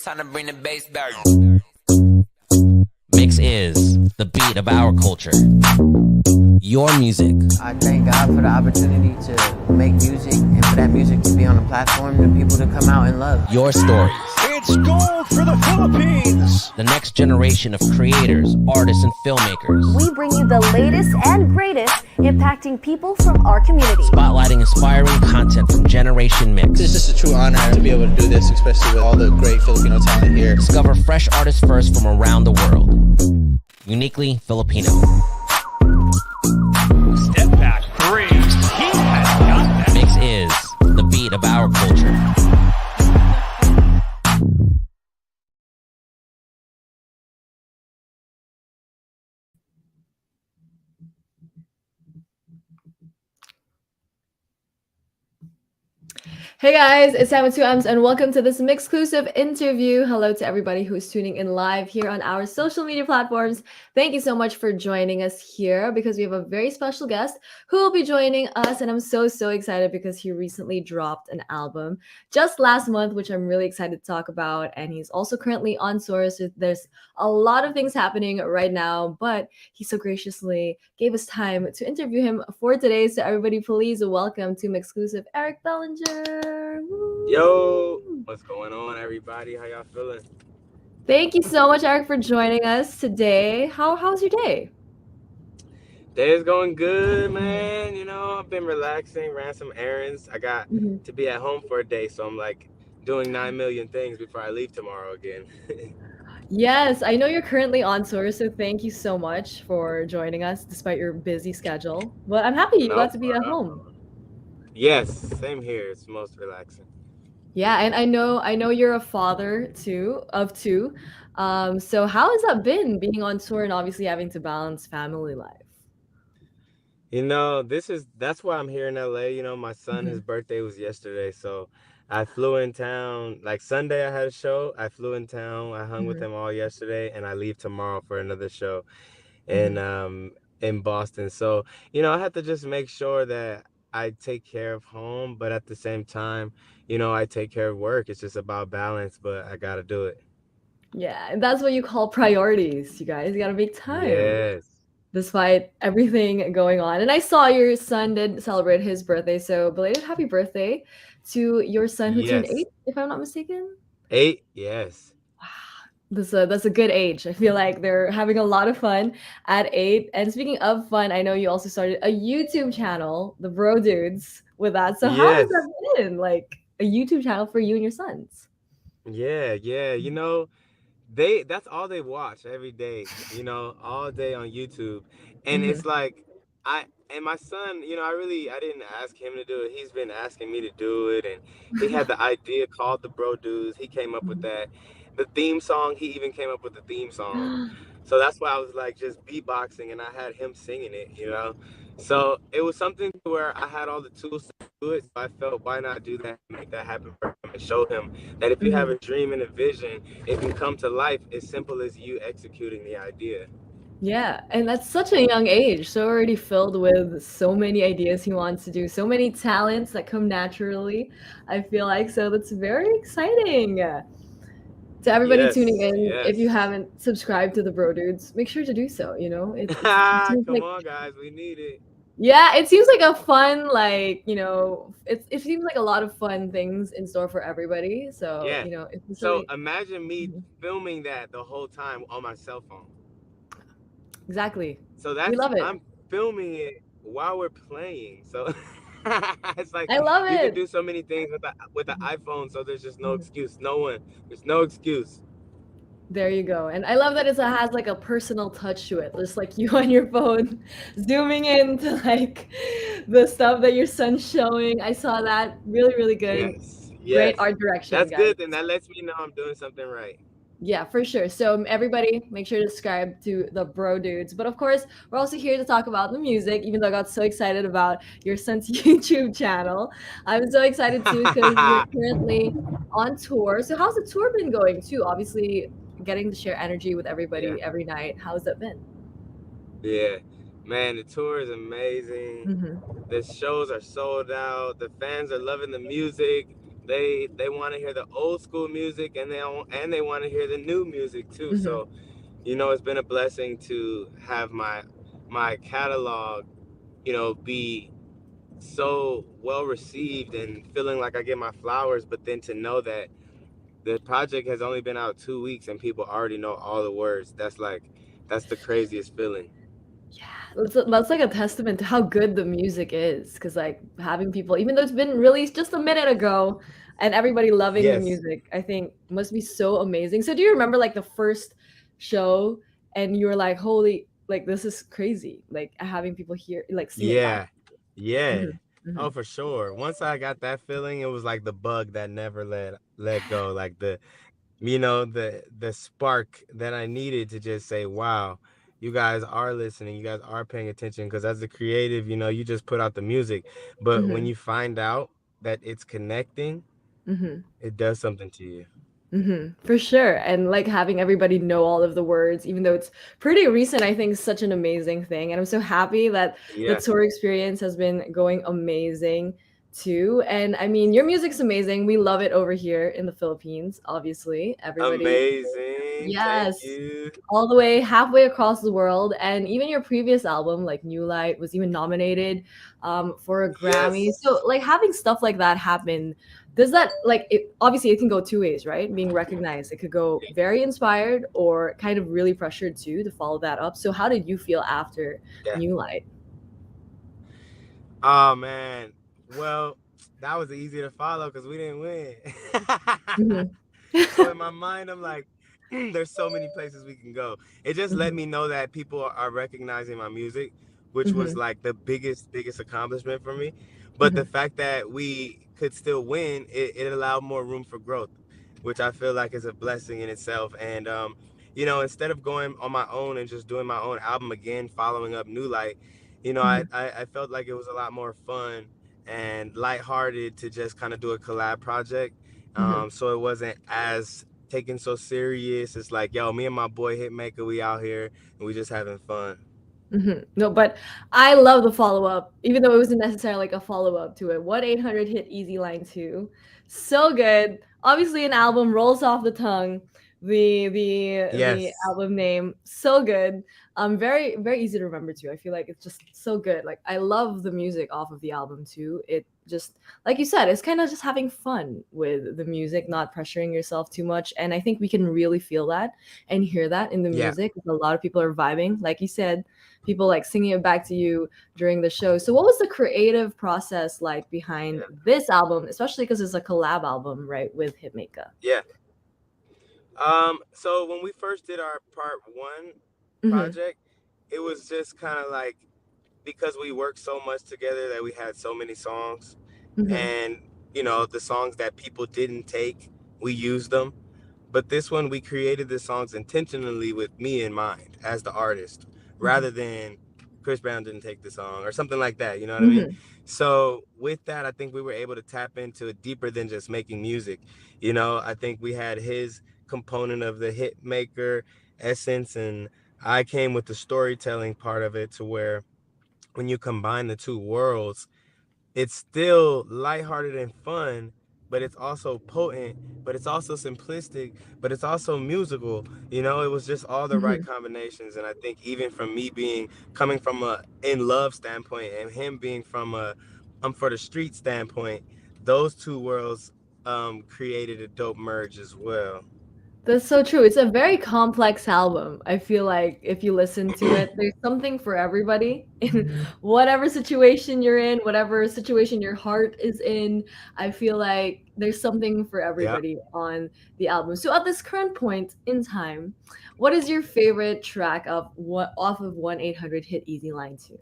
Time to bring the bass back. Mix is the beat of our culture. Your music. I thank God for the opportunity to make music and for that music to be on a platform for people to come out and love. Your stories. It's gold for the Philippines. The next generation of creators, artists, and filmmakers. We bring you the latest and greatest impacting people from our community. Spotlighting inspiring content from Generation Mix. It's just a true honor to be able to do this, especially with all the great Filipino talent here. Discover fresh artists first from around the world. Uniquely Filipino. Step back three. He has got that. Mix is the beat of our culture. Hey guys, it's Sam with 2M's and welcome to this MYXclusive interview. Hello to everybody who's tuning in live here on our social media platforms. Thank you so much for joining us here because we have a very special guest who will be joining us, and I'm so excited because he recently dropped an album just last month, which I'm really excited to talk about, and he's also currently on tour, so there's a lot of things happening right now, but he so graciously gave us time to interview him for today. So everybody, please welcome to MYXclusive Eric Bellinger. Woo. Yo, what's going on, everybody? How y'all feeling? Thank you so much, Eric, for joining us today. How's your day? Day is going good, man. You know, I've been relaxing, ran some errands. I got to be at home for a day, so I'm like doing 9 million things before I leave tomorrow again. Yes, I know you're currently on tour, so thank you so much for joining us despite your busy schedule. But I'm happy you got to be at home. Yes, same here. It's most relaxing. Yeah, and I know you're a father too of two. So how has that been being on tour and obviously having to balance family life? You know, that's why I'm here in LA. You know, my son, his birthday was yesterday, so I flew in town. Like Sunday, I had a show. I flew in town. I hung with him all yesterday, and I leave tomorrow for another show, in Boston. So, you know, I have to just make sure that I take care of home, but at the same time, you know, I take care of work. It's just about balance, but I gotta do it. Yeah, and that's what you call priorities, you guys. You gotta make time. Yes. Despite everything going on. And I saw your son did celebrate his birthday, so belated happy birthday to your son who turned 8, if I'm not mistaken. 8, yes. That's a good age. I feel like they're having a lot of fun at 8. And speaking of fun, I know you also started a YouTube channel, the Bro Dudes, with that. So how has that been? Like a YouTube channel for you and your sons? Yeah. You know, that's all they watch every day, you know, all day on YouTube. And it's like and my son, you know, I didn't ask him to do it. He's been asking me to do it, and he had the idea called the Bro Dudes. He came up with that. The theme song, he even came up with the theme song. So that's why I was like just beatboxing, and I had him singing it, you know. So it was something where I had all the tools to do it. So I felt, why not do that, make that happen for him, and show him that if you have a dream and a vision, it can come to life as simple as you executing the idea. Yeah, and that's such a young age, so already filled with so many ideas he wants to do, so many talents that come naturally, I feel like. So that's very exciting. To everybody tuning in, if you haven't subscribed to the Bro Dudes, make sure to do so, you know? Come on, guys, we need it. Yeah, it seems like a fun, like, you know, it seems like a lot of fun things in store for everybody. So, you know, so imagine me filming that the whole time on my cell phone. Exactly. So that's, we love it. I'm filming it while we're playing. So it's like, I love it. You can do so many things with the iPhone, so there's just no excuse. There's no excuse. There you go. And I love that it has like a personal touch to it. Just like you on your phone, zooming into like the stuff that your son's showing. I saw that. Really good. Yes. Great art direction. That's guys. good. Then that lets me know I'm doing something right. Yeah, for sure. So everybody, make sure to subscribe to the Bro Dudes. But of course, we're also here to talk about the music, even though I got so excited about your son's YouTube channel. I'm so excited too because you're currently on tour. So how's the tour been going too? Obviously, getting to share energy with everybody every night. How's that been? Yeah, man, the tour is amazing. The shows are sold out. The fans are loving the music. They want to hear the old school music, and they want to hear the new music too. Mm-hmm. So, it's been a blessing to have my catalog, be so well received and feeling like I get my flowers, but then to know that the project has only been out 2 weeks and people already know all the words. That's the craziest feeling. Yeah, that's like a testament to how good the music is. Because like having people, even though it's been released just a minute ago, and everybody loving the Yes. music, I think must be so amazing. So do you remember like the first show, and you were like, "Holy, like this is crazy!" Like having people hear, like sing it back. Yeah. Yeah. Mm-hmm. Mm-hmm. Oh, for sure. Once I got that feeling, it was like the bug that never let go. Like the spark that I needed to just say, wow, you guys are listening, you guys are paying attention. Because as a creative, you just put out the music, but when Mm-hmm. you find out that it's connecting, Mm-hmm. it does something to you. For sure. And like having everybody know all of the words, even though it's pretty recent, I think is such an amazing thing. And I'm so happy that the Yeah. tour experience has been going amazing too. And I mean, your music's amazing. We love it over here in the Philippines, obviously. Everybody, Amazing, thank yes, you. all the way halfway across the world. And even your previous album, like New Light, was even nominated for a Grammy. Yes. So like having stuff like that happen, does that like it obviously it can go two ways, right? Being recognized, it could go very inspired or kind of really pressured too to follow that up. So how did you feel after Yeah. New Light? Oh man, well, that was easy to follow because we didn't win. Hmm. So in my mind, I'm like, there's so many places we can go. It just let Hmm. me know that people are recognizing my music, which was Hmm. like the biggest accomplishment for me. But the Hmm. fact that we could still win, it allowed more room for growth, which I feel like is a blessing in itself. And instead of going on my own and just doing my own album again, following up New Light, I felt like it was a lot more fun and lighthearted to just kind of do a collab project. Hmm. So it wasn't as taken so serious. It's like, yo, me and my boy Hitmaker, we out here and we just having fun. No, but I love the follow up, even though it wasn't necessarily like a follow up to it. 1-800 hit Easy Line 2. So good. Obviously, an album rolls off the tongue. The Yes. album name so good. Very very easy to remember too. I feel like it's just so good. Like I love the music off of the album too. It just like you said, it's kind of just having fun with the music, not pressuring yourself too much. And I think we can really feel that and hear that in the Yeah. music. A lot of people are vibing, like you said, people like singing it back to you during the show. So what was the creative process like behind this album, especially because it's a collab album, right, with Hitmaker? Yeah. So when we first did our part 1 Mm-hmm. project, it was just kind of like, because we worked so much together that we had so many songs, Mm-hmm. and the songs that people didn't take, we used them. But this one, we created the songs intentionally with me in mind as the artist, Mm-hmm. rather than Chris Brown didn't take the song or something like that. You know what I mean? Mm-hmm. So with that, I think we were able to tap into it deeper than just making music. I think we had his component of the hit maker essence, and I came with the storytelling part of it, to where when you combine the two worlds, it's still lighthearted and fun, but it's also potent, but it's also simplistic, but it's also musical. It was just all the right Mm-hmm. combinations. And I think even from me coming from a in love standpoint, and him being from a I'm for the street standpoint, those two worlds created a dope merge as well. That's so true. It's a very complex album. I feel like if you listen to it, there's something for everybody in whatever situation you're in, whatever situation your heart is in. I feel like there's something for Yeah. everybody on the album. So at this current point in time, what is your favorite track of what off of 1-800 hit Easy Line 2?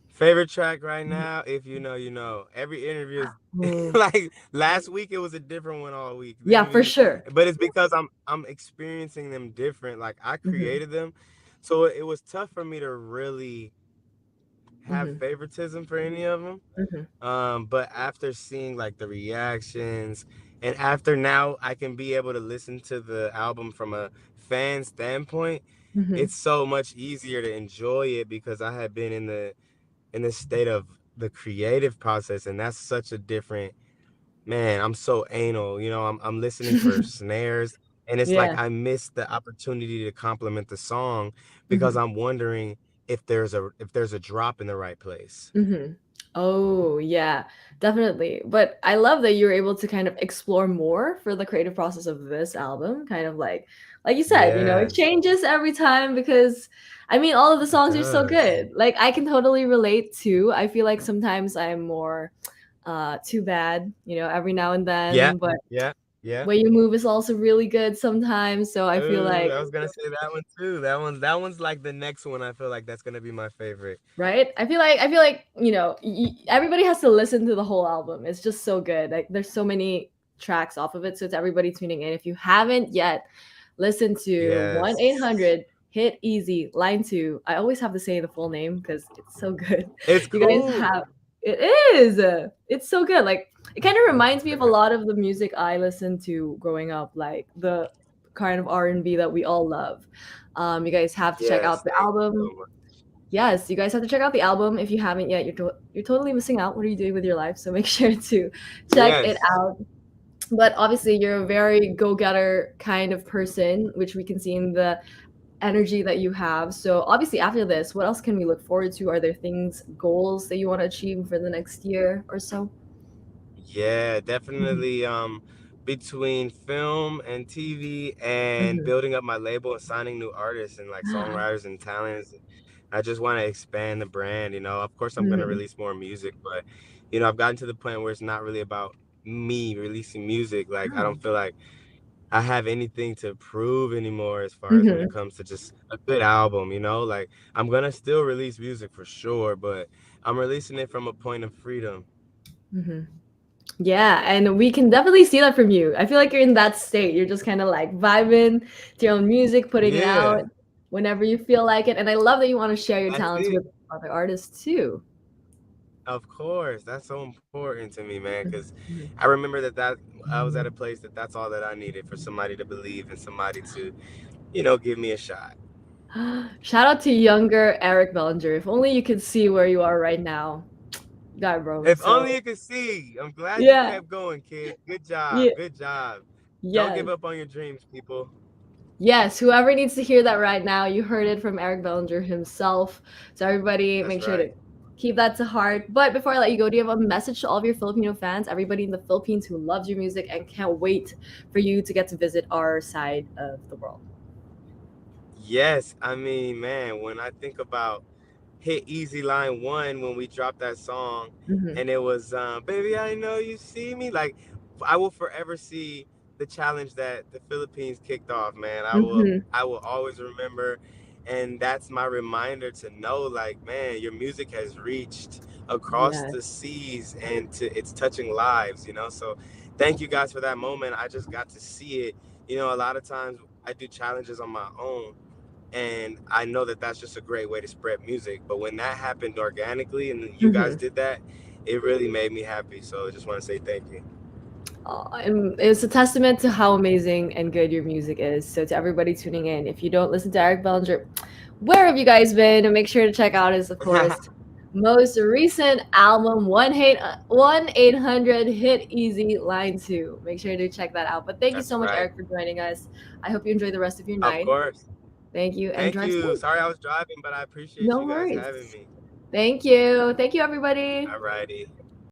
Favorite track right now, if you know, you know. Every interview is Oh, like last week it was a different one all week. The yeah, for interviews, sure. but it's because I'm experiencing them different. Like I Hmm. created them. So it was tough for me to really have Hmm. favoritism for any of them. Hmm. But after seeing like the reactions, and after now I can be able to listen to the album from a fan standpoint, Hmm. it's so much easier to enjoy it because I have been in the state of the creative process, and that's such a different man, I'm so anal. I'm listening for snares, and it's like Yeah. I missed the opportunity to compliment the song because Hmm. I'm wondering if there's a drop in the right place. Hmm. Oh, yeah, definitely. But I love that you were able to kind of explore more for the creative process of this album. Kind of like you said, it Yes, changes every time because I mean, all of the it songs are so does. good. Like I can totally relate too. I feel like sometimes I'm more too bad, every now and Yeah, then, but yeah, yeah. Way You Move is also really good sometimes. So I feel Ooh, like I was gonna say that one too. That one's like the next one. I feel like that's gonna be my favorite. right? I feel like, everybody has to listen to the whole album. It's just so good. Like there's so many tracks off of it, so it's everybody tuning in. If you haven't yet, listen to Yes, 1-800 Hit Easy Line 2. I always have to say the full name because it's so good. it's You guys cool. have it is. It's so good. Like it kind of reminds me of a lot of the music I listened to growing up, like the kind of R&B that we all love. You guys have to check out Yes, the thank you album. so much. Yes, you guys have to check out the album if you haven't yet. You're totally missing out. What are you doing with your life? So make sure to check it Yes, out. But obviously, you're a very go-getter kind of person, which we can see in the energy that you have. So obviously, after this, what else can we look forward to? Are there things, goals that you want to achieve for the next year or so? yeah, Mhm. definitely. Between film and TV and Mhm. building up my label and signing new artists and like songwriters and talents, I just want to expand the brand. Of course, I'm gonna Mhm. release more music, but I've gotten to the point where it's not really about me releasing music. Like I Oh. don't feel like I have anything to prove anymore as far as when it Mhm. comes to just a good album. Like I'm gonna still release music for sure, but I'm releasing it from a point of freedom. Mhm. Yeah, and we can definitely see that from you. I feel like you're in that state. You're just kind of like vibing to your own music, putting it out Yeah, whenever you feel like it. And I love that you want to share your that's talents it. with other artists too. Of course, that's so important to me, man. Because Mhm. I remember that I was at a place that's all that I needed for somebody to believe and somebody to, give me a shot. Shout out to younger Eric Bellinger. If only you could see where you are right now. God, bro. If only So, you could see. I'm glad you yeah. kept going, kid. Good job. Yeah. Good job. Don't Yes. give up on your dreams, people. Yes, whoever needs to hear that right now, you heard it from Eric Bellinger himself. So everybody That's make sure to right. keep that to heart. But before I let you go, do you have a message to all of your Filipino fans, everybody in the Philippines who loves your music and can't wait for you to get to visit our side of the world? Yes, I mean, man, when I think about Hit Easy Line 1 when we dropped that song Mhm. and it was Baby I Know You See Me, like I will forever see the challenge that the Philippines kicked off, man. I will Mhm. I will always remember, and that's my reminder to know, like, man, your music has reached across Yes. the seas and it's touching lives. So thank you guys for that moment. I just got to see it. A lot of times I do challenges on my own, and I know that that's just a great way to spread music. But when that happened organically and you guys Mhm. did that, it really made me happy. So I just want to say thank you. And it's a testament to how amazing and good your music is. So to everybody tuning in, if you don't listen to Eric Bellinger, where have you guys been? And make sure to check out his, of course, most recent album, 1-800 Hit Easy Line 2. Make sure to check that out. But thank you That's so much, right. Eric, for joining us. I hope you enjoy the rest of your Of night. course. Thank you, and Thank drive you. safe. Sorry I was driving, but I appreciate No you guys worries. having me. Thank you. Thank you, everybody. Alrighty.